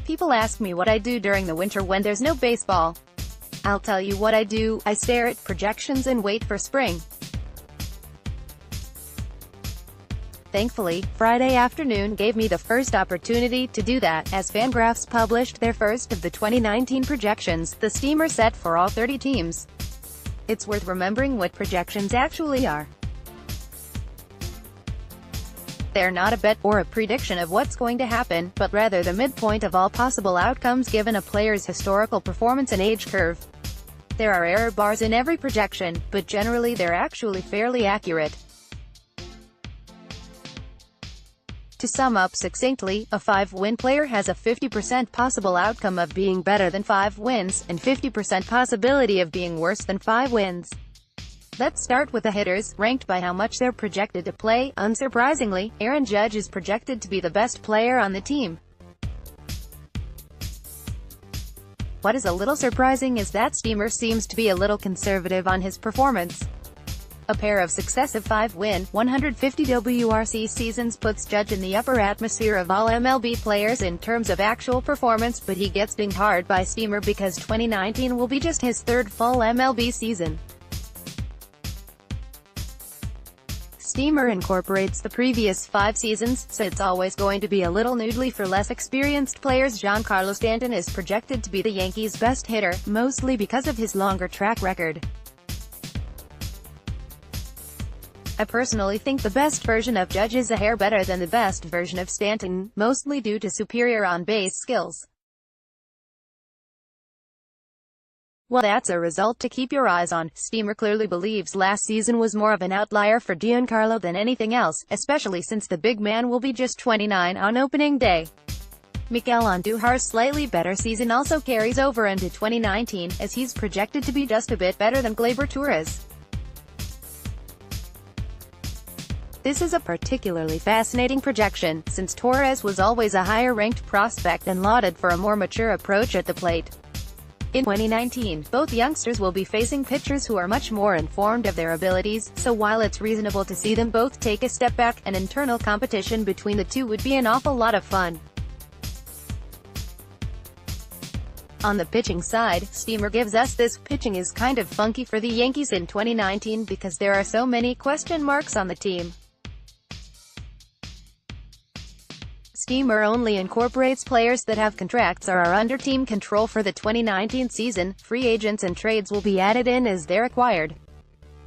People ask me what I do during the winter when there's no baseball. I'll tell you what I do: I stare at projections and wait for spring. Thankfully, Friday afternoon gave me the first opportunity to do that, as FanGraphs published their first of the 2019 projections, the steamer set for all 30 teams. It's worth remembering what projections actually are. They're not a bet or a prediction of what's going to happen, but rather the midpoint of all possible outcomes given a player's historical performance and age curve. There are error bars in every projection, but generally they're actually fairly accurate. To sum up succinctly, a 5-win player has a 50% possible outcome of being better than 5 wins, and 50% possibility of being worse than 5 wins. Let's start with the hitters, ranked by how much they're projected to play. Unsurprisingly, Aaron Judge is projected to be the best player on the team. What is a little surprising is that Steamer seems to be a little conservative on his performance. A pair of successive 5-win, 150 WRC seasons puts Judge in the upper atmosphere of all MLB players in terms of actual performance, but he gets dinged hard by Steamer because 2019 will be just his third full MLB season. Steamer incorporates the previous 5 seasons, so it's always going to be a little noodly for less experienced players. Giancarlo Stanton is projected to be the Yankees' best hitter, mostly because of his longer track record. I personally think the best version of Judge is a hair better than the best version of Stanton, mostly due to superior on-base skills. Well, that's a result to keep your eyes on. Steamer clearly believes last season was more of an outlier for Giancarlo than anything else, especially since the big man will be just 29 on opening day. Miguel Andujar's slightly better season also carries over into 2019, as he's projected to be just a bit better than Gleyber Torres. This is a particularly fascinating projection, since Torres was always a higher-ranked prospect and lauded for a more mature approach at the plate. In 2019, both youngsters will be facing pitchers who are much more informed of their abilities, so while it's reasonable to see them both take a step back, an internal competition between the two would be an awful lot of fun. On the pitching side, Steamer gives us this: pitching is kind of funky for the Yankees in 2019 because there are so many question marks on the team. Steamer only incorporates players that have contracts or are under team control for the 2019 season. Free agents and trades will be added in as they're acquired.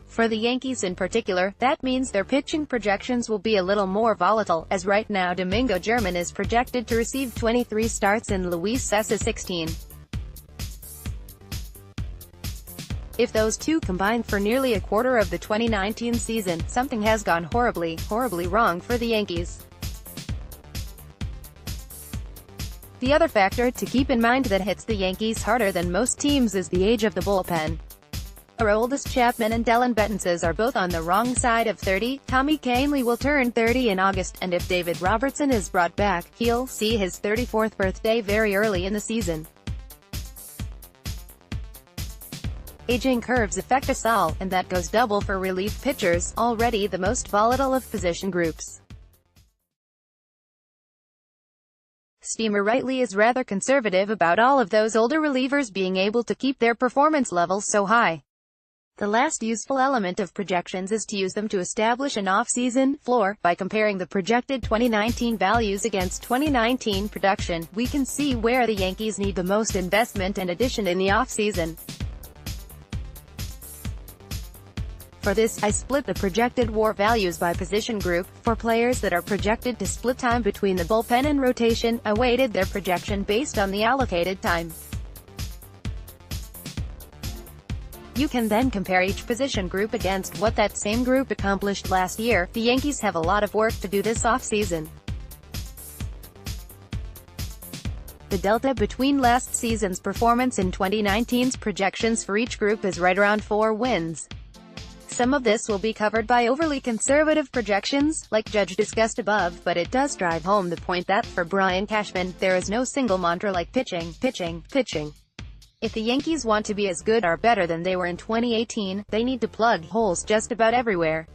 For the Yankees in particular, that means their pitching projections will be a little more volatile, as right now Domingo German is projected to receive 23 starts and Luis Cessa 16. If those two combine for nearly a quarter of the 2019 season, something has gone horribly wrong for the Yankees. The other factor to keep in mind that hits the Yankees harder than most teams is the age of the bullpen. Aroldis Chapman and Dellin Betances are both on the wrong side of 30. Tommy Kahnle will turn 30 in August, and if David Robertson is brought back, he'll see his 34th birthday very early in the season. Aging curves affect us all, and that goes double for relief pitchers, already the most volatile of position groups. Steamer rightly is rather conservative about all of those older relievers being able to keep their performance levels so high. The last useful element of projections is to use them to establish an off-season floor. By comparing the projected 2019 values against 2019 production, we can see where the Yankees need the most investment and addition in the off-season. For this, I split the projected WAR values by position group. For players that are projected to split time between the bullpen and rotation, I weighted their projection based on the allocated time. You can then compare each position group against what that same group accomplished last year. The Yankees have a lot of work to do this offseason. The delta between last season's performance and 2019's projections for each group is right around 4 wins. Some of this will be covered by overly conservative projections, like Judge discussed above, but it does drive home the point that, for Brian Cashman, there is no single mantra like pitching. If the Yankees want to be as good or better than they were in 2018, they need to plug holes just about everywhere.